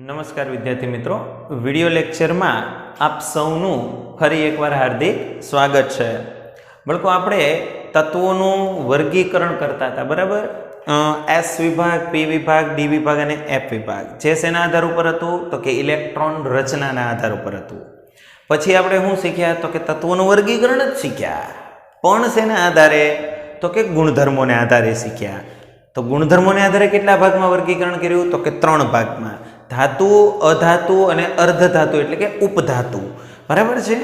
નમસ્કાર વિદ્યાર્થી મિત્રો, વિડિયો લેક્ચરમાં આપ સૌનું ફરી એકવાર હાર્દિક સ્વાગત છે. બાળકો, આપણે તત્વોનું વર્ગીકરણ કરતા હતા, બરાબર? એસ વિભાગ, પી વિભાગ, ડી વિભાગ અને એફ વિભાગ. જે શેના આધાર ઉપર હતું? તો કે ઇલેક્ટ્રોન રચનાના આધાર ઉપર હતું. પછી આપણે શું શીખ્યા? તો કે તત્વોનું વર્ગીકરણ જ શીખ્યા, પણ શેના આધારે? તો કે ગુણધર્મોને આધારે શીખ્યા. તો ગુણધર્મોને આધારે કેટલા ભાગમાં વર્ગીકરણ કર્યું? તો કે 3 ભાગમાં: ધાતુ, અધાતુ અને અર્ધધાતુ, એટલે કે ઉપધાતુ. બરાબર છે?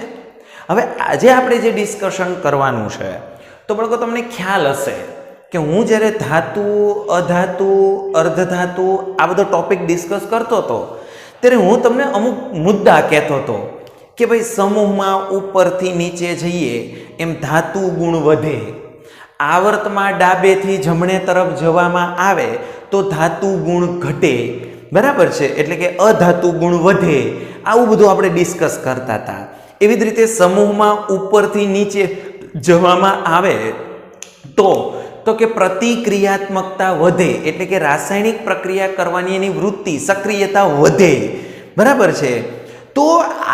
હવે આજે આપણે જે ડિસ્કશન કરવાનું છે, તો બાળકો તમને ખ્યાલ હશે કે હું જ્યારે ધાતુ, અધાતુ, અર્ધધાતુ આ બધો ટોપિક ડિસ્કસ કરતો હતો, ત્યારે હું તમને અમુક મુદ્દા કહેતો હતો કે ભાઈ સમૂહમાં ઉપરથી નીચે જઈએ એમ ધાતુ ગુણ વધે, આવર્તમાં ડાબેથી જમણે તરફ જવામાં આવે તો ધાતુ ગુણ ઘટે. બરાબર છે? એટલે કે અધાતુ ગુણ વધે. આવું બધું આપણે ડિસ્કસ કરતા હતા. એવી જ રીતે સમૂહમાં ઉપરથી નીચે જવામાં આવે તો કે પ્રતિક્રિયાત્મકતા વધે, એટલે કે રાસાયણિક પ્રક્રિયા કરવાની એની વૃત્તિ, સક્રિયતા વધે. બરાબર છે? તો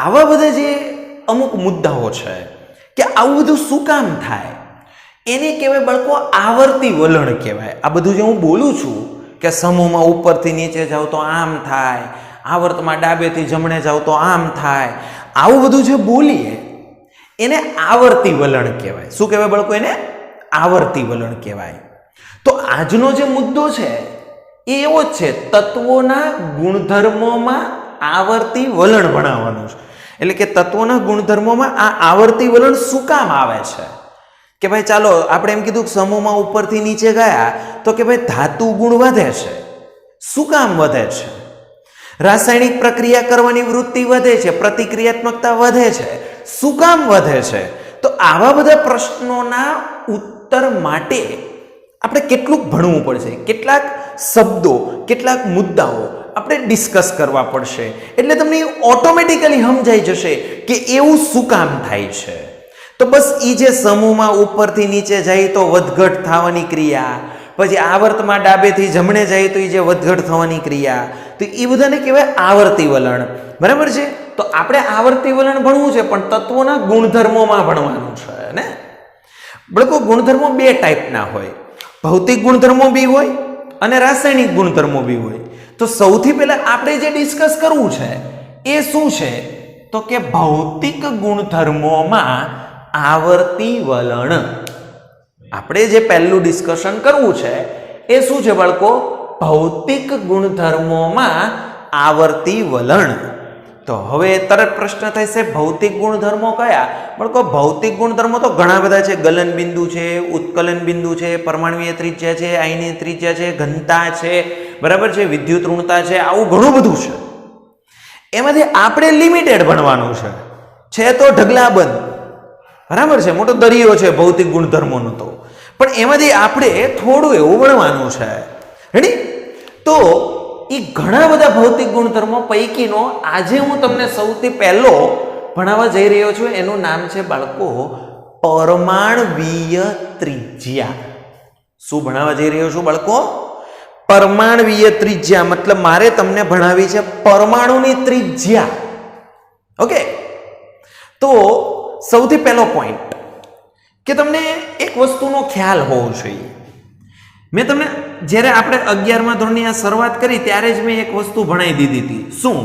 આવા બધા જે અમુક મુદ્દાઓ છે કે આવું બધું શું કામ થાય, એને કહેવાય બાળકો આવર્તી વલણ કહેવાય. આ બધું જે હું બોલું છું કે સમૂહમાં ઉપરથી નીચે જાવ તો આમ થાય, આવર્તમાં ડાબેથી જમણે જાવ તો આમ થાય, આવું બધું જે બોલીએ એને આવર્તી વલણ કહેવાય. શું કહેવાય બાળકો? એને આવર્તી વલણ કહેવાય. તો આજનો જે મુદ્દો છે એ એવો જ છે, તત્વોના ગુણધર્મોમાં આવર્તી વલણ ભણાવવાનું છે. એટલે કે તત્વોના ગુણધર્મોમાં આ આવર્તી વલણ શું કામ આવે છે? કે ભાઈ ચાલો આપણે એમ કીધું કે સમૂહમાં ઉપરથી નીચે ગયા તો કે ભાઈ ધાતુ ગુણ વધે છે. શું કામ વધે છે? રાસાયણિક પ્રક્રિયા કરવાની વૃત્તિ વધે છે, પ્રતિક્રિયાત્મકતા વધે છે. શું કામ વધે છે? તો આવા બધા પ્રશ્નોના ઉત્તર માટે આપણે કેટલુંક ભણવું પડશે, કેટલાક શબ્દો, કેટલાક મુદ્દાઓ આપણે ડિસ્કસ કરવા પડશે. એટલે તમને ઓટોમેટિકલી સમજાઈ જશે કે એવું શું કામ થાય છે. તો બસ એ જે સમૂહમાં ઉપરથી નીચે જાય તો વધઘટ થવાની ક્રિયા, પછી આવર્તમાં ડાબેથી જમણે જાય તો એ જે વધઘટ થવાની ક્રિયા, તો એ બધાને કહેવાય આવર્તી વલણ. બરાબર છે? તો આપણે આવર્તી વલણ ભણવું છે, પણ તત્વોના ગુણધર્મોમાં ભણવાનું છે ને. બાળકો, ગુણધર્મો 2 ટાઈપના હોય, ભૌતિક ગુણધર્મો બી હોય અને રાસાયણિક ગુણધર્મો બી હોય. તો સૌથી પહેલા આપણે જે ડિસ્કસ કરવું છે એ શું છે? તો કે ભૌતિક ગુણધર્મોમાં આવર્તી વલણ. આપણે જે પહેલું ડિસ્કશન કરવું છે એ શું છે બાળકો? ભૌતિક ગુણધર્મોમાં આવર્તી વલણ. તો હવે તરત પ્રશ્ન થશે, ભૌતિક ગુણધર્મો કયા? બાળકો, ભૌતિક ગુણધર્મો તો ઘણા બધા છે. ગલન બિંદુ છે, ઉત્કલન બિંદુ છે, પરમાણુય ત્રિજ્યા છે, આયનીય ત્રિજ્યા છે, ઘનતા છે, બરાબર છે, વિદ્યુત ઋણતા છે, આવું ઘણું બધું છે. એમાંથી આપણે લિમિટેડ ભણવાનું છે તો ઢગલાબંધ. બરાબર છે? મોટો દરિયો છે ભૌતિક ગુણધર્મોનો. તો પણ એમાંથી આપણે થોડું એવું ભણવાનું છે. રેડી? તો એ ઘણા બધા ભૌતિક ગુણધર્મો પૈકીનો આજે હું તમને સૌથી પહેલો ભણાવવા જઈ રહ્યો છું, એનું નામ છે બાળકો પરમાણ્વીય ત્રિજ્યા. શું ભણાવવા જઈ રહ્યો છું બાળકો? પરમાણ્વીય ત્રિજ્યા. મતલબ મારે તમને ભણાવી છે પરમાણુની ત્રિજ્યા. ઓકે? તો સૌથી પહેલો પોઈન્ટ કે તમને એક વસ્તુનો ખ્યાલ હોવો જોઈએ. મેં તમને જ્યારે આપણે 11મા ધોરણની આ શરૂઆત કરી ત્યારે જ મેં એક વસ્તુ ભણાવી દીધી હતી. શું?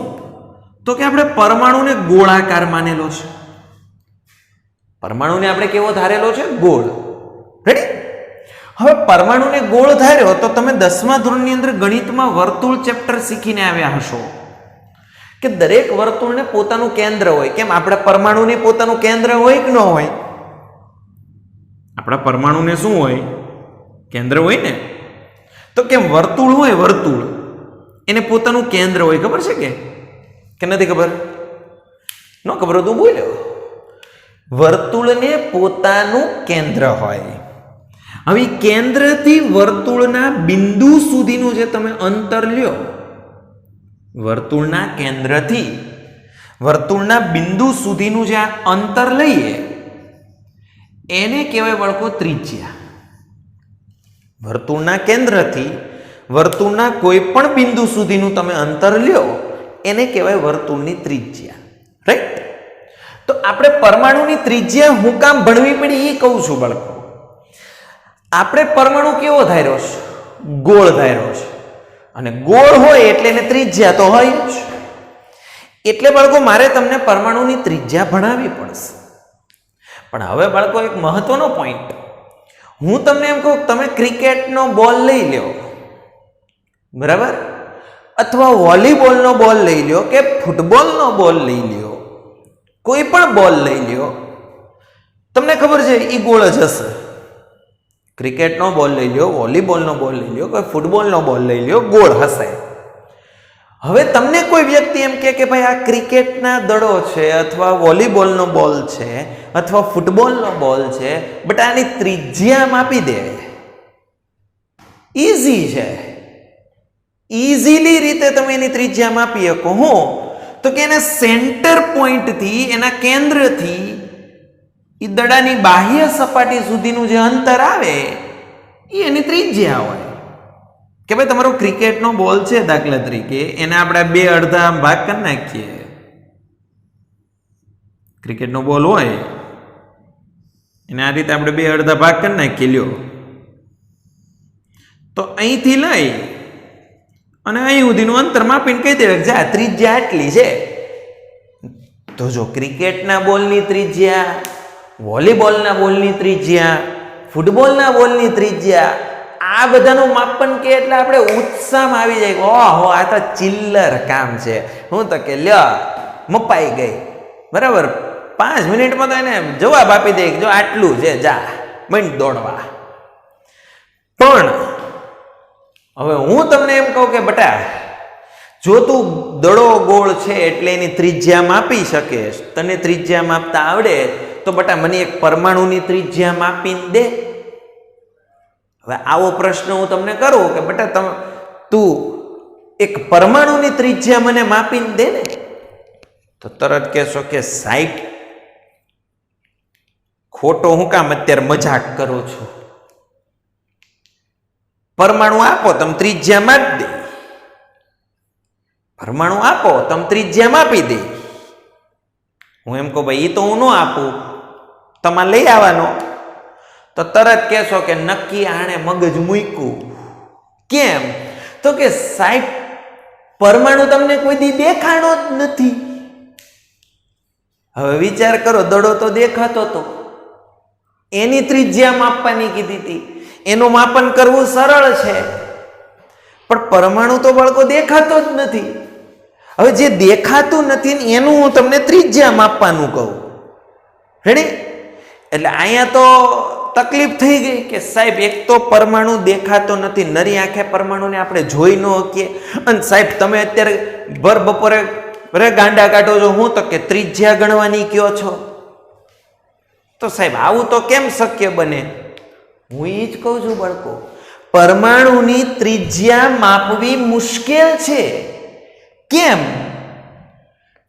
તો કે આપણે પરમાણુને ગોળાકાર માનેલો છે. પરમાણુને આપણે કેવો ધારેલો છે? ગોળ. રેડી? હવે પરમાણુને ગોળ ધાર્યો તો તમે 10મા ધોરણની અંદર ગણિતમાં વર્તુળ ચેપ્ટર શીખીને આવ્યા હશો કે દરેક વર્તુળને પોતાનું કેન્દ્ર હોય. કેમ? આપણા પરમાણુને પોતાનું કેન્દ્ર હોય કે ન હોય? આપણા પરમાણુને શું હોય? કેન્દ્ર હોય ને. તો કેમ વર્તુળ હોય, વર્તુળ એને પોતાનું કેન્દ્ર હોય. ખબર છે કે નથી ખબર? ન ખબર તો બોલ્યો. વર્તુળને પોતાનું કેન્દ્ર હોય. હવે કેન્દ્રથી વર્તુળના બિંદુ સુધીનું જે તમે અંતર લ્યો, વર્તુળના કેન્દ્રથી વર્તુળના બિંદુ સુધીનું જે અંતર લઈએ એને કહેવાય બાળકો ત્રિજ્યા. વર્તુળના કેન્દ્રથી વર્તુળના કોઈ પણ બિંદુ સુધીનું તમે અંતર લ્યો એને કહેવાય વર્તુળની ત્રિજ્યા. રાઈટ? તો આપણે પરમાણુની ત્રિજ્યા હું કામ ભણવી પડી એ કહું છું બાળકો. આપણે પરમાણુ કેવો ધાર્યો છે? ગોળ ધાર્યો છે, અને ગોળ હોય એટલે એને ત્રિજ્યા તો હોય જ. એટલે બાળકો મારે તમને પરમાણુની ત્રિજ્યા ભણાવવી પડશે. પણ હવે બાળકો એક મહત્વનો પોઈન્ટ, હું તમને એમ કહું, તમે ક્રિકેટનો બોલ લઈ લ્યો, બરાબર, અથવા વોલીબોલનો બોલ લઈ લ્યો કે ફૂટબોલનો બોલ લઈ લ્યો, કોઈ પણ બોલ લઈ લ્યો, તમને ખબર છે એ ગોળ જ હશે. ક્રિકેટનો બોલ લઈ લ્યો, વોલીબોલનો બોલ લઈ લ્યો, કોઈ ફૂટબોલનો બોલ લઈ લ્યો, ગોળ હશે. હવે તમને કોઈ વ્યક્તિ એમ કે ભાઈ આ ક્રિકેટના દડો છે, અથવા વોલીબોલનો બોલ છે, અથવા ફૂટબોલનો બોલ છે, બટ આની ત્રિજ્યા માપી દે. ઈઝી છે, ઈઝીલી રીતે તમે એની ત્રિજ્યા માપી શકો. હું તો કે એના સેન્ટર પોઈન્ટથી, એના કેન્દ્રથી એ દડાની બાહ્ય સપાટી સુધીનું જે અંતર આવે એ એની ત્રિજ્યા હોય. કે ભાઈ તમારો ક્રિકેટનો બોલ છે, દાખલા તરીકે એને આપણે બે અડધા ભાગ કરી નાખીએ. ક્રિકેટનો બોલ હોય એને આ રીતે આપણે બે અડધા ભાગ કરી નાખીએ. લ્યો, તો અહીંથી લઈ અને અહીં સુધીનું અંતર માપીને કહી દેવાય કે આ ત્રિજ્યા આટલી છે. તો જો ક્રિકેટના બોલની ત્રિજ્યા, વોલીબોલના બોલની ત્રિજ્યા, ફૂટબોલના બોલની ત્રિજ્યા, આ બધાનું માપન કે એટલે આપણે ઉત્સાહમાં આવી જાય, ઓહો આ તો ચિલ્લર કામ છે. હું તો કે લ્યો મપાઈ ગઈ, બરાબર, 5 મિનિટમાં તો એને જવાબ આપી દે જો આટલું છે, જા બંધ દોડવા. પણ હવે હું તમને એમ કહું કે બટા, જો તું દડો ગોળ છે એટલે એની ત્રિજ્યા માપી શકે, તને ત્રિજ્યા માપતા આવડે, તો બટા મને એક પરમાણુની ત્રિજ્યા માપીને દે. હવે આવો પ્રશ્ન હું તમને કરું કે બેટા તું એક પરમાણુની ત્રિજ્યા મને માપીને દે ને, તો તરત કહેશો કે સાહેબ ખોટો હું કામ અત્યારે મજાક કરું છું. પરમાણુ આપો તમે ત્રિજ્યા માપી દે, પરમાણુ આપો તમે ત્રિજ્યા માપી દે. હું એમ કહું ભાઈ એ તો હું ન આપું, તમારે લઈ આવવાનો, તો તરત કહેશો કે નક્કી આણે મગજ મૂક્યું. કેમ? તો કે સાહેબ પરમાણુ તમને કોઈ દી દેખાણો જ નથી. હવે વિચાર કરો, દડો તો દેખાતો હતો, એની ત્રિજ્યા માપવાની કીધી હતી, એનું માપન કરવું સરળ છે, પણ પરમાણુ તો બાળકો દેખાતો જ નથી. હવે જે દેખાતું નથી એનું હું તમને ત્રિજ્યા માપવાનું કહું. રેડી? એટલે અહીંયા તો તકલીફ થઈ ગઈ કે સાહેબ એક તો પરમાણુ દેખાતો નથી, નરી આંખે પરમાણુને આપણે જોઈ ન શકીએ, અને સાહેબ તમે અત્યારે ભર બપોરે ગાંડા કાઢો છો, હું તો કે ત્રિજ્યા ગણવાની કયો છો. તો સાહેબ આવું તો કેમ શક્ય બને? હું એ જ કહું છું બાળકો, પરમાણુની ત્રિજ્યા માપવી મુશ્કેલ છે. કેમ?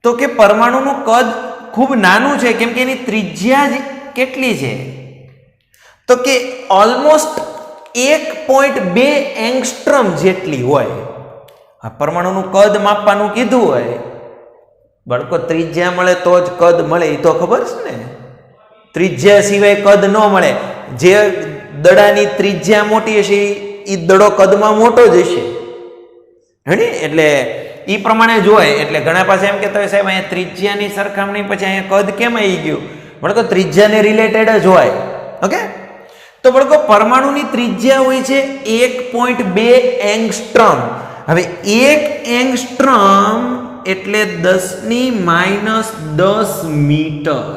તો કે પરમાણુનું કદ ખૂબ નાનું છે, કેમ કે એની ત્રિજ્યા જ કેટલી છે? તો કે ઓલમોસ્ટ 1.2 એંગસ્ટ્રોમ જેટલી હોય. આ પરમાણુનું કદ માપવાનું કીધું હોય બાળકો, ત્રિજ્યા મળે તો જ કદ મળે, એ તો ખબર છે ને. ત્રિજ્યા સિવાય કદ ન મળે. જે દડાની ત્રિજ્યા મોટી હશે એ દડો કદમાં મોટો જ હશે. એટલે એ પ્રમાણે જોય. એટલે ઘણા પાસે એમ કહેતા હોય સાહેબ અહીંયા ત્રિજ્યાની સરખામણી પછી અહીંયા કદ કેમ આવી ગયું? બાળકો ત્રિજ્યાને રિલેટેડ જ હોય. ઓકે, તો બાળકો પરમાણુની ત્રિજ્યા હોય છે 1.2 એંગસ્ટ્રોમ. હવે 1 એંગસ્ટ્રોમ એટલે 10⁻10 મીટર.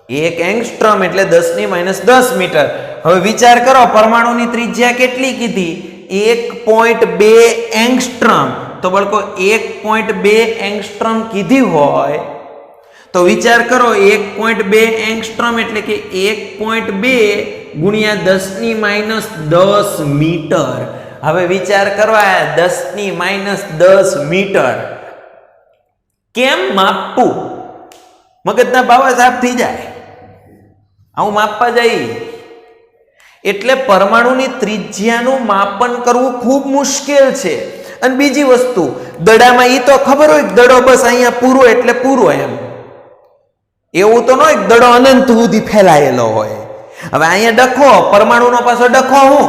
1 એંગસ્ટ્રોમ એટલે 10⁻10 મીટર. હવે વિચાર કરો પરમાણુની ત્રિજ્યા કેટલી કીધી? 1.2 એંગસ્ટ્રોમ. તો બાળકો 1.2 એંગસ્ટ્રોમ કીધી હોય તો વિચાર કરો 1.2 એંગસ્ટ્રોમ એટલે કે 1.2 ગુણ્યા 10⁻10 મીટર. હવે વિચાર કરો આ 10⁻10 મીટર કેમ માપવું? મગજના બાવા સાફ થઈ જાય. આવું માપવા જાય એટલે પરમાણુની ત્રિજ્યાનું માપન કરવું ખૂબ મુશ્કેલ છે. અને બીજી વસ્તુ દડામાં ઈ તો ખબર હોય દડો બસ અહીંયા પૂરો એટલે પૂરો એમ, એવું તો ન હોય દડો અનંત સુધી ફેલાયેલો હોય. હવે અહીંયા ડખો પરમાણુનો પાછો ડખો હું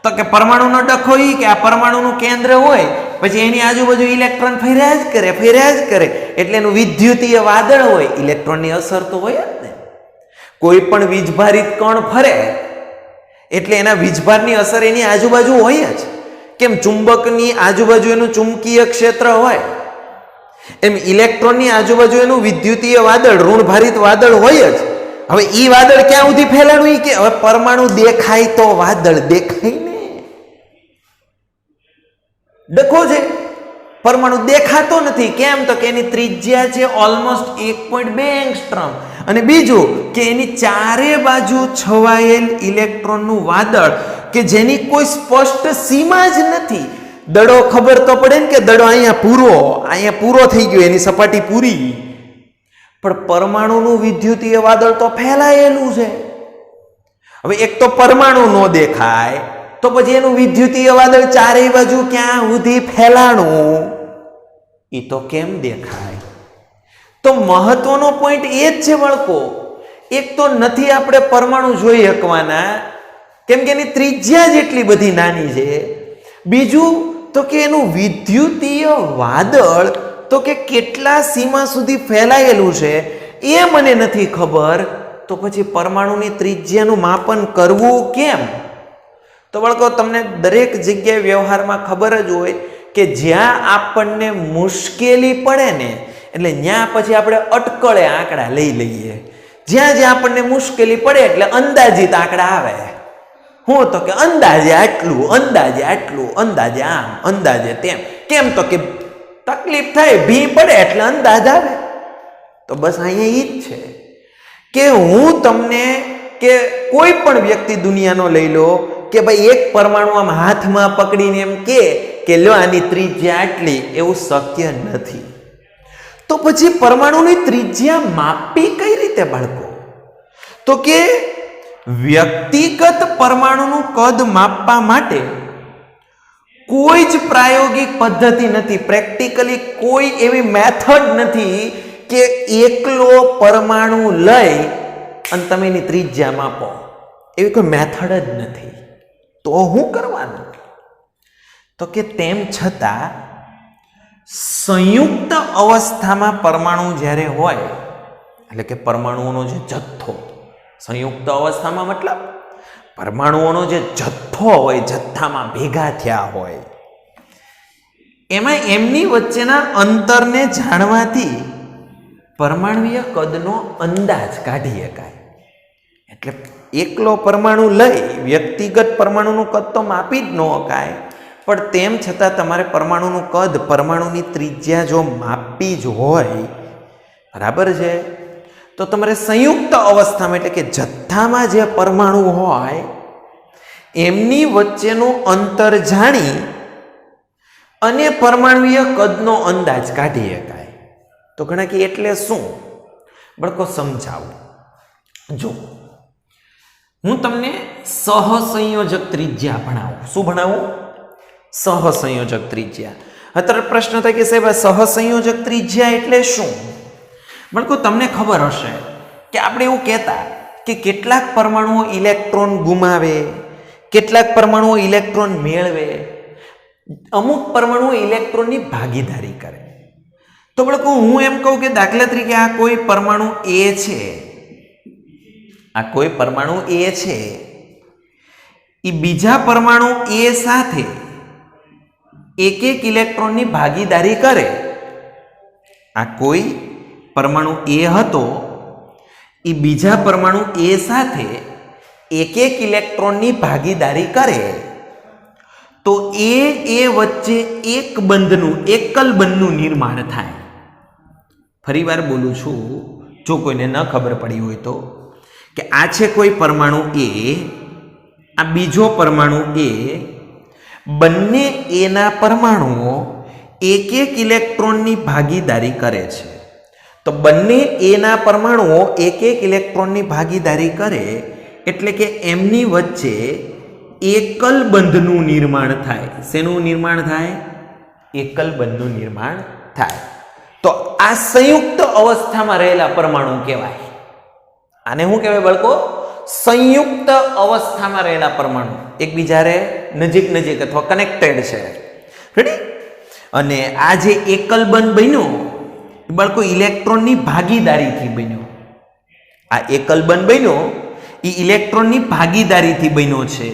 તો કે પરમાણુનો ડખો ઈ કે આ પરમાણુનું કેન્દ્ર હોય પછી એની આજુબાજુ ઇલેક્ટ્રોન ફર્યા જ કરે એટલે એનું વિદ્યુતીય વાદળ હોય. ઇલેક્ટ્રોનની અસર તો હોય જ ને. કોઈ પણ વીજભારિત કણ ફરે એટલે એના વીજભારની અસર એની આજુબાજુ હોય જ. કેમ ચુંબકની આજુબાજુ એનું ચુંબકીય ક્ષેત્ર હોય એમ ઇલેક્ટ્રોનની આજુબાજુ એનું વિદ્યુતીય વાદળ ઋણભારિત વાદળ હોય જ. હવે ઈ વાદળ ક્યાં સુધી ફેલાણું ઈ કે હવે પરમાણુ દેખાય તો વાદળ દેખાય ને. ડખો છે પરમાણુ દેખાતો નથી. કેમ તો કે એની ત્રિજ્યા છે ઓલમોસ્ટ 1.2 એંગસ્ટ્રોમ અને બીજું કે એની ચારે બાજુ છવાયેલ ઇલેક્ટ્રોનનું વાદળ કે જેની કોઈ સ્પષ્ટ સીમા જ નથી. દડો ખબર તો પડે ને કે દડો અહીંયા પૂરો થઈ ગયો, એની સપાટી પૂરી, પણ પરમાણુનું વિદ્યુતીય વાદળ તો ફેલાયેલું છે. હવે એક તો પરમાણુ ન દેખાય તો પછી એનું વિદ્યુતીય વાદળ ચારેય બાજુ ક્યાં સુધી ફેલાણું એ તો કેમ દેખાય? તો મહત્વનો પોઈન્ટ એ જ છે બાળકો, એક તો નથી આપણે પરમાણુ જોઈ શકવાના કેમ કે એની ત્રિજ્યા જ એટલી બધી નાની છે. બીજું તો કે એનું વિદ્યુતીય વાદળ તો કે કેટલા સીમા સુધી ફેલાયેલું છે એ મને નથી ખબર. તો પછી પરમાણુની ત્રિજ્યાનું માપન કરવું કેમ? તો બાળકો તમને દરેક જગ્યાએ વ્યવહારમાં ખબર જ હોય કે જ્યાં આપણને મુશ્કેલી પડે ને એટલે ત્યાં પછી આપણે અટકળે આંકડા લઈ લઈએ. જ્યાં આપણને મુશ્કેલી પડે એટલે અંદાજિત આંકડા આવે. હું તો કે અંદાજે આટલું, અંદાજે આટલું, અંદાજે આમ, અંદાજે તેમ. કેમ તો કે તકલીફ થાય, ભી પડે એટલે અંદાજ આવે. તો બસ અહીંયા ઈ જ છે કે હું તમને કે કોઈ પણ વ્યક્તિ દુનિયાનો લઈ લો કે ભાઈ એક પરમાણુ આમ હાથમાં પકડીને એમ કે લો આની ત્રિજ્યા આટલી, એવું શક્ય નથી. તો પછી પરમાણુની ત્રિજ્યા માપી કઈ રીતે બાળકો? તો કે વ્યક્તિગત પરમાણુનું કદ માપવા માટે કોઈ જ પ્રાયોગિક પદ્ધતિ નથી, પ્રેક્ટિકલી કોઈ એવી મેથડ નથી કે એકલો પરમાણુ લઈ અને તમે એની ત્રિજ્યા માપો. એવી કોઈ મેથડ જ નથી. તો શું કરવાનું? તો કે તેમ છતાં સંયુક્ત અવસ્થામાં પરમાણુ જ્યારે હોય એટલે કે પરમાણુઓનો જે જથ્થો, સંયુક્ત અવસ્થામાં મતલબ પરમાણુઓનો જે જથ્થો હોય, જથ્થામાં ભેગા થયા હોય, એમાં એમની વચ્ચેના અંતરને જાણવાથી પરમાણુય કદનો અંદાજ કાઢી શકાય. એટલે એકલો પરમાણુ લઈ વ્યક્તિગત પરમાણુનું કદ તો માપી જ ન શકાય, પણ તેમ છતાં તમારે પરમાણુનું કદ, પરમાણુની ત્રિજ્યા જો માપી જ હોય, બરાબર છે, તો તમારે સંયુક્ત અવસ્થામાં એટલે કે જથ્થામાં જે પરમાણુ હોય એમની વચ્ચેનું અંતર જાણી અને પરમાણુય કદનો અંદાજ કાઢી શકાય. તો ઘણા કે એટલે શું બાળકો સમજાવું. જો હું તમને સહસંયોજક ત્રિજ્યા ભણાવું. શું ભણાવું? સહસંયોજક ત્રિજ્યા. અત્યારે પ્રશ્ન થાય કે સાહેબ સહસંયોજક ત્રિજ્યા એટલે શું? બાળકો તમને ખબર હશે કે આપણે એવું કહેતા કે કેટલાક પરમાણુઓ ઇલેક્ટ્રોન ગુમાવે, કેટલાક પરમાણુઓ ઇલેક્ટ્રોન મેળવે, અમુક પરમાણુઓ ઇલેક્ટ્રોનની ભાગીદારી કરે. તો બાળકો હું એમ કહું કે દાખલા તરીકે આ કોઈ પરમાણુ A છે, આ કોઈ પરમાણુ A છે, એ બીજા પરમાણુ A સાથે એક એક ઇલેક્ટ્રોનની ભાગીદારી કરે. આ કોઈ પરમાણુ A હતો, એ બીજા પરમાણુ A સાથે એક એક ઇલેક્ટ્રોનની ભાગીદારી કરે તો એ વચ્ચે એક બંધનું, એકલ બંધનું નિર્માણ થાય. ફરી વાર બોલું છું, જો કોઈને ન ખબર પડી હોય તો, કે આ છે કોઈ પરમાણુ A, આ બીજો પરમાણુ A, બંને એના પરમાણુઓ એક એક ઇલેક્ટ્રોનની ભાગીદારી કરે છે. તો બંને એના પરમાણુઓ એક એક ઇલેક્ટ્રોનની ભાગીદારી કરે એટલે કે એમની વચ્ચે એકલ બંધનું નિર્માણ થાય. શેનું નિર્માણ થાય? એકલ બંધનું નિર્માણ થાય. તો આ સંયુક્ત અવસ્થામાં રહેલા પરમાણુ કહેવાય. આને શું કહેવાય બાળકો? સંયુક્ત અવસ્થામાં રહેલા પરમાણુ એકબીજારે નજીક નજીક અથવા કનેક્ટેડ છે. રેડી? અને આ જે એકલ બંધ બન્યો બાળકો ઇલેક્ટ્રોનની ભાગીદારીથી બન્યો. આ એકલ બંધ બન્યો એ ઇલેક્ટ્રોનની ભાગીદારીથી બન્યો છે.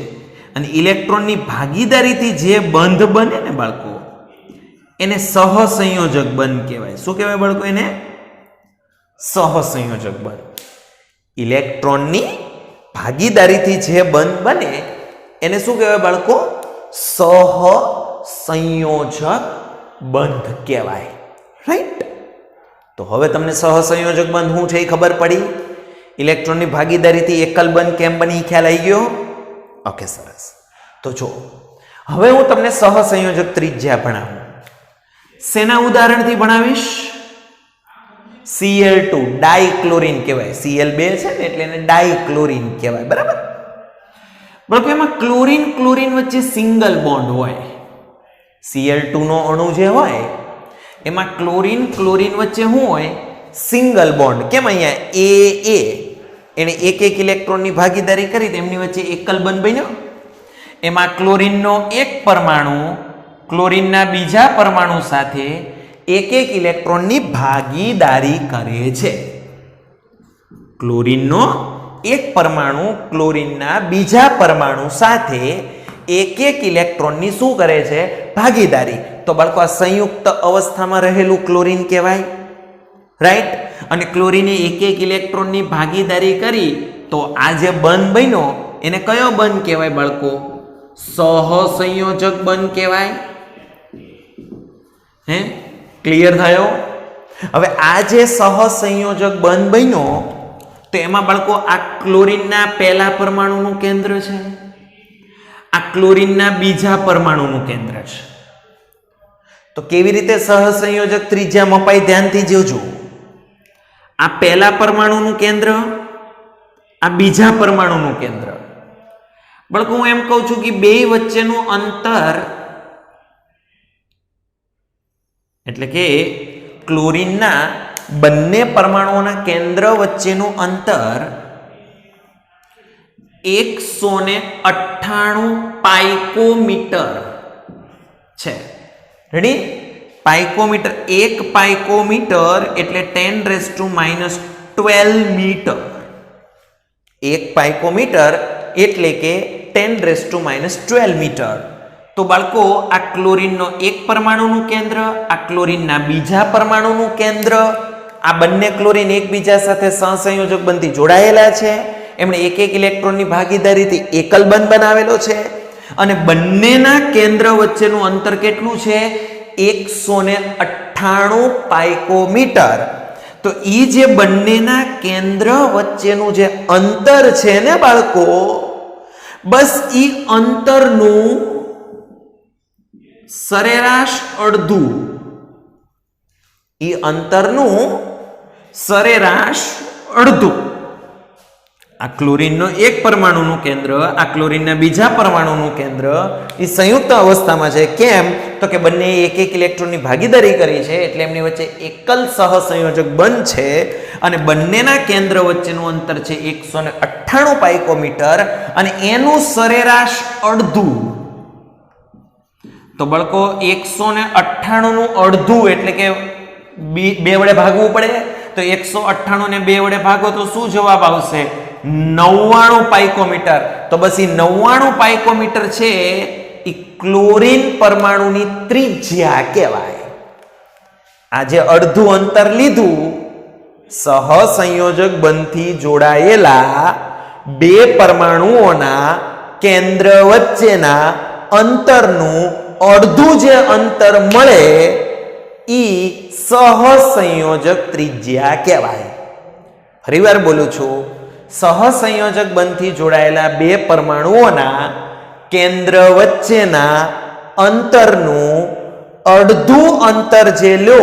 અને ઇલેક્ટ્રોનની ભાગીદારીથી જે બંધ બને ને બાળકો એને સહસંયોજક બંધ કહેવાય. શું કહેવાય બાળકો? એને સહસંયોજક બંધ. ઇલેક્ટ્રોનની ભાગીદારીથી જે બંધ બને એને શું કહેવાય બાળકો? સહસંયોજક બંધ કહેવાય. રાઈટ? તો હવે તમને સહસંયોજક બંધ શું છે એ ખબર પડી. ઇલેક્ટ્રોનની ભાગીદારીથી એકલ બંધ કેમ બની ખ્યાલ આવી ગયો? ઓકે, સરસ. તો જો હવે હું તમને સહસંયોજક ત્રિજ્યા ભણાવું. શેના ઉદાહરણથી ભણાવીશ? Cl2 ડાયક્લોરીન કહેવાય. Cl2 છે ને એટલે એને ડાયક્લોરીન કહેવાય. બરાબર? બાળકો એમાં ક્લોરીન ક્લોરીન વચ્ચે સિંગલ બોન્ડ હોય. Cl2 નો અણુ જે હોય એમાં ક્લોરીન ક્લોરીન વચ્ચે શું હોય? Single bond. કેમ? અહીંયા A એને એક એક ઇલેક્ટ્રોનની ભાગીદારી કરી તો એમની વચ્ચે એકલ બંધ બન્યો. એમાં ક્લોરીનનો એક પરમાણુ ક્લોરીનના બીજા પરમાણુ સાથે એક એક ઇલેક્ટ્રોનની ભાગીદારી કરે છે. ક્લોરીનનો એક પરમાણુ ક્લોરીનના બીજા પરમાણુ સાથે એક એક ઇલેક્ટ્રોનની શું કરે છે? ભાગીદારી. તો બાળકો આ સંયુક્ત અવસ્થામાં રહેલું ક્લોરીન કહેવાય. રાઈટ? અને ક્લોરીને એક એક ઇલેક્ટ્રોનની ભાગીદારી કરી તો આ જે બંધ બન્યો એને કયો બંધ કહેવાય બાળકો? સહસંયોજક બંધ કહેવાય. હે? ક્લિયર થયો? હવે આ જે સહસંયોજક બંધ બન્યો તો એમાં બાળકો આ ક્લોરીનના પહેલા પરમાણુનું કેન્દ્ર છે, આ ક્લોરીનના બીજા પરમાણુનું કેન્દ્ર છે. તો કેવી રીતે સહસંયોજક ત્રિજ્યા મપાઈ? ધ્યાનથી જોજો. આ પહેલા પરમાણુનું કેન્દ્ર, આ બીજા પરમાણુનું કેન્દ્ર. બાળકો હું એમ કહું છું કે બે વચ્ચેનું અંતર એટલે કે ક્લોરીનના બંને પરમાણુઓના કેન્દ્ર વચ્ચેનું અંતર 198 પાઇકોમીટર છે. રેડી? પાઇકોમીટર. 1 પાઇકોમીટર એટલે 10⁻12 મીટર. 1 પાઇકોમીટર એટલે કે 10⁻12 મીટર. તો બાળકો આ ક્લોરીનનો એક પરમાણુનું કેન્દ્ર, આ ક્લોરીનના બીજા પરમાણુનું કેન્દ્ર, આ બંને ક્લોરીન એકબીજા સાથે સહસંયોજક બંધથી જોડાયેલા છે. એમણે એક એક ઇલેક્ટ્રોનની ભાગીદારીથી એકલ બંધ બનાવેલો છે. અને બંનેના કેન્દ્ર વચ્ચેનું અંતર કેટલું છે? 198 પાઇકોમીટર. તો ઈ જે બંનેના કેન્દ્ર વચ્ચેનું જે અંતર છે ને બાળકો, બસ ઈ અંતરનું સરેરાશ અડધું, ઈ અંતરનું સરેરાશ અડધું. આ ક્લોરીનનો એક પરમાણુનું કેન્દ્ર, આ ક્લોરીનના બીજા પરમાણુનું કેન્દ્ર એ સંયુક્ત અવસ્થામાં છે. કેમ? તો કે બંને એક એક ઇલેક્ટ્રોનની ભાગીદારી કરી છે એટલે એમની વચ્ચે એકલ સહસંયોજક બંધ છે. અને બંનેના કેન્દ્ર વચ્ચેનું અંતર છે 198 પાઇકોમીટર અને એનું સરેરાશ અડધું. તો બાળકો 198 નું અડધું એટલે કે બે વડે ભાગવું પડે. તો 198 ને 2 વડે ભાગો તો શું જવાબ આવશે? 99 પાઇકોમીટર. તો બસ એ 99 પાઇકોમીટર છે એ ક્લોરીન પરમાણુની ત્રિજ્યા કહેવાય. આ જે અડધું અંતર લીધું સહસંયોજક બંધથી જોડાયેલા બે પરમાણુઓના કેન્દ્ર વચ્ચેના અંતરનું અડધું જે અંતર મળે ઈ સહસંયોજક ત્રિજ્યા કહેવાય. ફરીવાર બોલું છું, સહસંયોજક બંધથી જોડાયેલા બે પરમાણુઓના કેન્દ્ર વચ્ચેના અંતરનું અડધું અંતર જે લો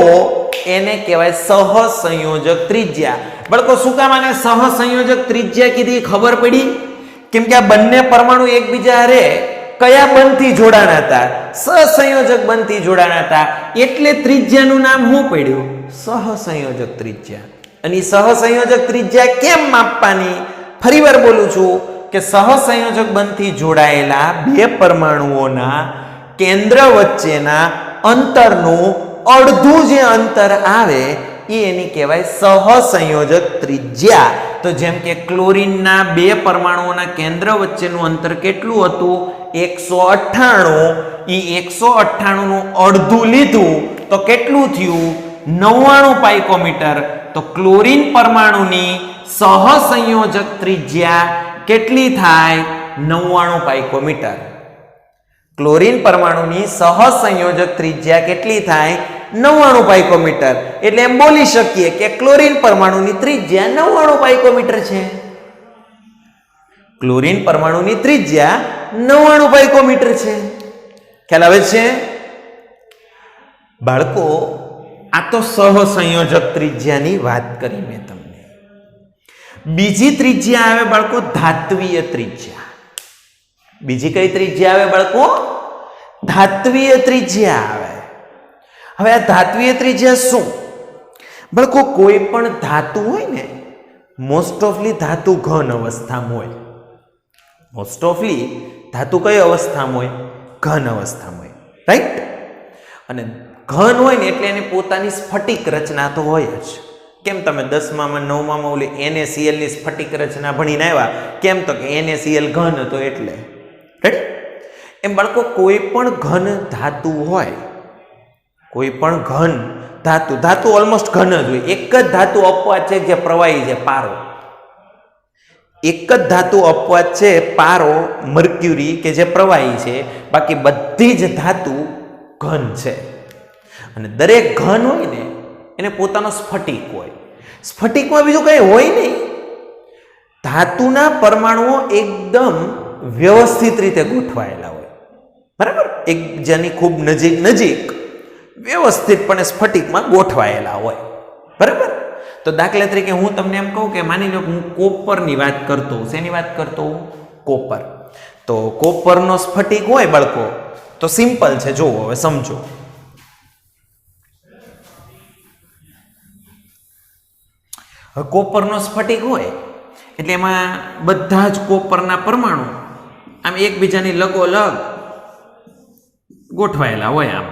એને કહેવાય સહસંયોજક ત્રિજ્યા. બાળકો શું કામ આને સહસંયોજક ત્રિજ્યા કીધી? ખબર પડી? કેમ કે આ બંને પરમાણુ એકબીજા હારે કયા બંધથી જોડાણા હતા? સહસંયોજક બંધથી જોડાણા હતા, એટલે ત્રિજ્યાનું નામ શું પડ્યું? સહસંયોજક ત્રિજ્યા. અને સહસંયોજક ત્રિજ્યા કેમ માપવાની? ફરીવાર બોલું છું કે સહસંયોજક બંધથી જોડાયેલા બે પરમાણુઓના કેન્દ્ર વચ્ચેના અંતરનું અડધું જે અંતર આવે એની કહેવાય સહસંયોજક ત્રિજ્યા. તો જેમ કે ક્લોરીનના બે પરમાણુઓના કેન્દ્ર વચ્ચેનું અંતર કેટલું હતું? 198. એ 198 નું અડધું લીધું તો કેટલું થયું? 99 પાઇકોમીટર. તો ક્લોરીન પરમાણુની સહસંયોજક ત્રિજ્યા કેટલી થાય? 99 પાઇકોમીટર. ક્લોરીન પરમાણુની સહસંયોજક ત્રિજ્યા કેટલી થાય? 99 પાઇકોમીટર. એટલે એમ બોલી શકીએ કે ક્લોરીન પરમાણુની ત્રિજ્યા 99 પાઇકોમીટર છે. ક્લોરીન પરમાણુની ત્રિજ્યા 99 પાઇકોમીટર છે. ખ્યાલ આવે છે બાળકો? આ તો સહસંયોજક ત્રિજ્યાની વાત કરી મેં તમને. બીજી ત્રિજ્યા આવે બાળકો ધાત્વીય ત્રિજ્યા. બીજી કઈ ત્રિજ્યા આવે બાળકો? ધાત્વીય ત્રિજ્યા આવે. હવે આ ધાત્વીય ત્રિજ્યા શું? બાળકો કોઈ પણ ધાતુ હોય ને, મોસ્ટ ઓફલી ધાતુ ઘન અવસ્થામાં હોય. મોસ્ટ ઓફલી ધાતુ કઈ અવસ્થામાં હોય? ઘન અવસ્થામાં હોય, રાઈટ? અને ઘન હોય ને એટલે એની પોતાની સ્ફટિક રચના તો હોય જ. કેમ તમે 10માં 9માં ઓલી NaCl ની સ્ફટિક રચના ભણીને આવ્યા? કેમ તો કે NaCl ઘન હતો એટલે, રાઈટ? એમ બાળકો કોઈ પણ ઘન ધાતુ હોય, કોઈ પણ ઘન ધાતુ ઓલમોસ્ટ ઘન જ હોય. એક જ ધાતુ અપવાદ છે જે પ્રવાહી છે, પારો. એક જ ધાતુ અપવાદ છે પારો, મર્ક્યુરી, કે જે પ્રવાહી છે. બાકી બધી જ ધાતુ ઘન છે. અને દરેક ઘન હોય ને એને પોતાનો સ્ફટિક હોય. સ્ફટિકમાં બીજું કઈ હોય નહીં. ધાતુના પરમાણુઓ એકદમ વ્યવસ્થિત રીતે ગોઠવાયેલા હોય, બરાબર? એકબીજાની ખૂબ નજીક વ્યવસ્થિતપણે સ્ફટિકમાં ગોઠવાયેલા હોય, બરાબર? તો દાખલા તરીકે હું તમને એમ કહું કે માની લો કે હું કોપરની વાત કરતો હોઉં. શેની વાત કરતો હોઉં? કોપર. તો કોપરનો સ્ફટિક હોય બાળકો, તો સિમ્પલ છે, જુઓ હવે સમજો. હવે કોપરનો સ્ફટિક હોય એટલે એમાં બધા જ કોપરના પરમાણુ આમ એકબીજાની લગોલગ ગોઠવાયેલા હોય. આમ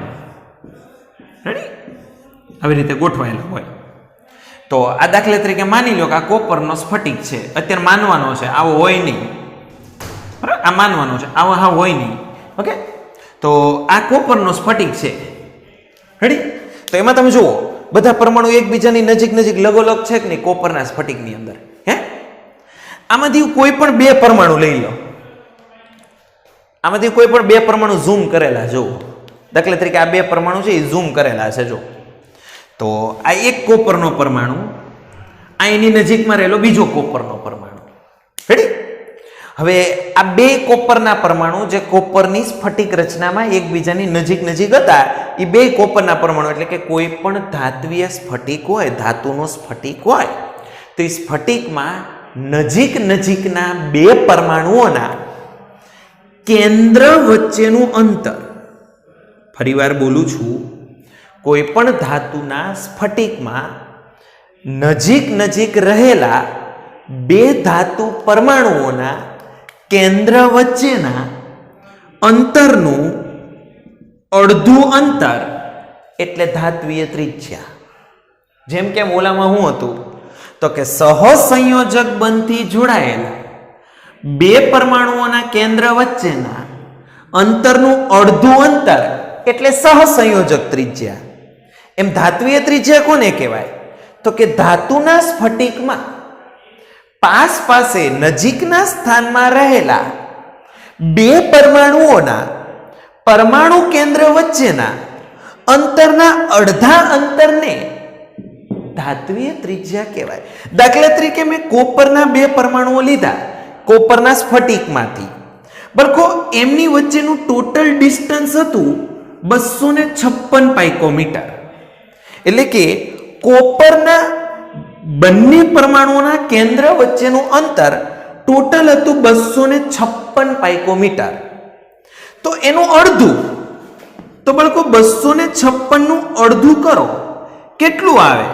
રેડી? આવી રીતે ગોઠવાયેલા હોય. તો આ દાખલા તરીકે માની લો કે આ કોપરનો સ્ફટિક છે. અત્યારે માનવાનો છે, આવો હોય નહીં, બરાબર? આ માનવાનો છે, આવો હા હોય નહીં. ઓકે? તો આ કોપરનો સ્ફટિક છે, રેડી? તો એમાં તમે જુઓ બધા પરમાણુ એકબીજાની નજીક લગોલગ છે કે નહીં કોપરના સ્ફટિકની અંદર? હે? આમાંથી કોઈ પણ બે પરમાણુ લઈ લો. આમાંથી કોઈ પણ બે પરમાણુ ઝૂમ કરેલા જુઓ. દાખલા તરીકે આ બે પરમાણુ છે એ ઝૂમ કરેલા છે, જો. તો આ એક કોપરનો પરમાણુ, આ એની નજીકમાં રહેલો બીજો કોપરનો પરમાણુ, રેડી? હવે આ બે કોપરના પરમાણુ જે કોપરની સ્ફટિક રચનામાં એકબીજાની નજીક હતા, એ બે કોપરના પરમાણુ, એટલે કે કોઈ પણ ધાત્વીય સ્ફટિક હોય, ધાતુનો સ્ફટિક હોય, તો એ સ્ફટિકમાં નજીકના બે પરમાણુઓના કેન્દ્ર વચ્ચેનું અંતર, ફરીવાર બોલું છું, કોઈ પણ ધાતુના સ્ફટિકમાં નજીક રહેલા બે ધાતુ પરમાણુઓના કેન્દ્ર વચ્ચેના અંતરનું અડધું અંતર એટલે ધાત્વીય ત્રિજ્યા. જેમ કે ઓલામાં શું હતું? તો કે સહસંયોજક બંધથી જોડાયેલા બે પરમાણુઓના કેન્દ્ર વચ્ચેના અંતરનું અડધું અંતર એટલે સહસંયોજક ત્રિજ્યા. એમ ધાત્વીય ત્રિજ્યા કોને કહેવાય? તો કે ધાતુના સ્ફટિકમાં પાસે નજીકના સ્થાનમાં રહેલા બે પરમાણુઓના પરમાણુ કેન્દ્ર વચ્ચેના અંતરના અડધા અંતરને ધાત્વીય ત્રિજ્યા કહેવાય. દાખલા તરીકે મેં કોપરના બે પરમાણુઓ લીધા કોપરના સ્ફટિકમાંથી. બરકો એમની વચ્ચેનું ટોટલ ડિસ્ટન્સ હતું 256 પાઇકોમીટર. એટલે કે કોપરના બંને પરમાણુઓના કેન્દ્ર વચ્ચેનું અંતર ટોટલ હતું 256 પાઇકોમીટર. તો એનું અડધું, તો બાળકો 256 નું અડધું કરો, કેટલું આવે?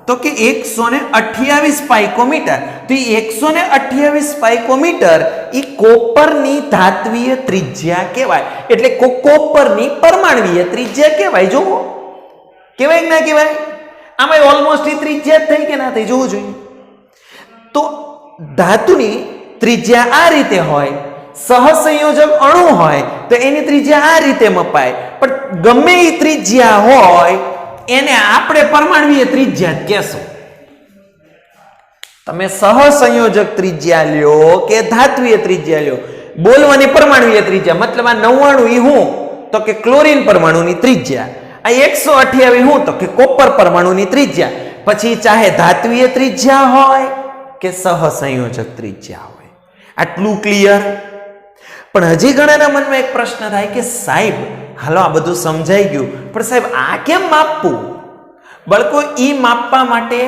તો કે 128 પાઇકોમીટર. તો એ 128 પાઇકોમીટર એ કોપરની ધાત્વીય ત્રિજ્યા કહેવાય, એટલે કોપરની પરમાણ્વીય ત્રિજ્યા કહેવાય. જોવો કહેવાય કે ના કહેવાય? આમાં ઓલમોસ્ટ એ ત્રિજ્યા થઈ કે ના થઈ જોવું જોઈએ. તો ધાતુની ત્રિજ્યા આ રીતે હોય, સહસંયોજક અણુ હોય તો એની ત્રિજ્યા આ રીતે મપાય, પણ ગમે એ ત્રિજ્યા હોય એને આપણે પરમાણ્વીય ત્રિજ્યા કહેશું. તમે સહસંયોજક ત્રિજ્યા લ્યો કે ધાત્વીય ત્રિજ્યા લ્યો, બોલવાની પરમાણ્વીય ત્રિજ્યા મતલબ આ 99 હું તો કે ક્લોરીન પરમાણુની ત્રિજ્યા, આ 128 હું તો કે કોપર પરમાણુની ત્રિજ્યા. પછી ચાહે ધાત્વીય ત્રિજ્યા હોય કે સહસંયોજક ત્રિજ્યા હોય. આટલું ક્લિયર? પણ હજી ઘણાના મનમાં એક પ્રશ્ન થાય કે સાહેબ હાલો આ બધું સમજાઈ ગયું, પણ સાહેબ આ કેમ માપવું? બાળકો ઈ માપવા માટે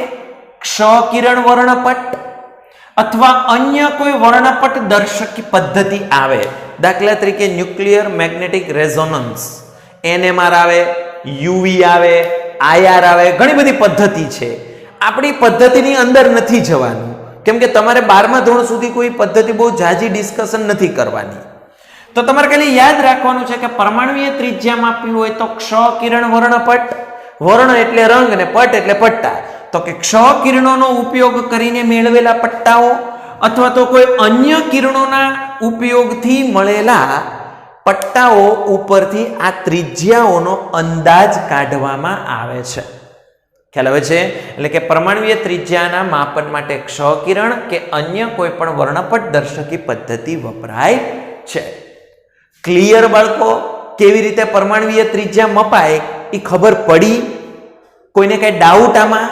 ક્ષ કિરણ વર્ણપટ અથવા અન્ય કોઈ વર્ણપટ દર્શક પદ્ધતિ આવે. દાખલા તરીકે ન્યુક્લિયર મેગ્નેટિક રેઝોનન્સ, NMR આવે, UV આવે, IR આવે, ઘણી બધી પદ્ધતિ છે. આપણી પદ્ધતિની અંદર નથી જવાનું, કેમ કે તમારે 12મા ધોરણ સુધી કોઈ પદ્ધતિ બહુ જાજી ડિસ્કશન નથી કરવાની. તો તમારે ખાલી યાદ રાખવાનું છે કે પરમાણ્વીય ત્રિજ્યા માપવી હોય તો ક્ષ કિરણ વર્ણપટ, વર્ણ એટલે રંગ ને પટ એટલે પટ્ટા, તો કે ક્ષ કિરણોનો ઉપયોગ કરીને મેળવેલા પટ્ટાઓ અથવા તો કોઈ અન્ય કિરણોના ઉપયોગથી મળેલા પટ્ટાઓ ઉપરથી આ ત્રિજ્યાઓનો અંદાજ કાઢવામાં આવે છે. ખ્યાલ આવે છે? એટલે કે પરમાણ્વીય ત્રિજ્યાના માપન માટે ક્ષ કિરણ કે અન્ય કોઈ પણ વર્ણપટ દર્શકી પદ્ધતિ વપરાય છે. ક્લિયર બાળકો? કેવી રીતે પરમાણ્વીય ત્રિજ્યા મપાય એ ખબર પડી? કોઈને કઈ ડાઉટ આમાં?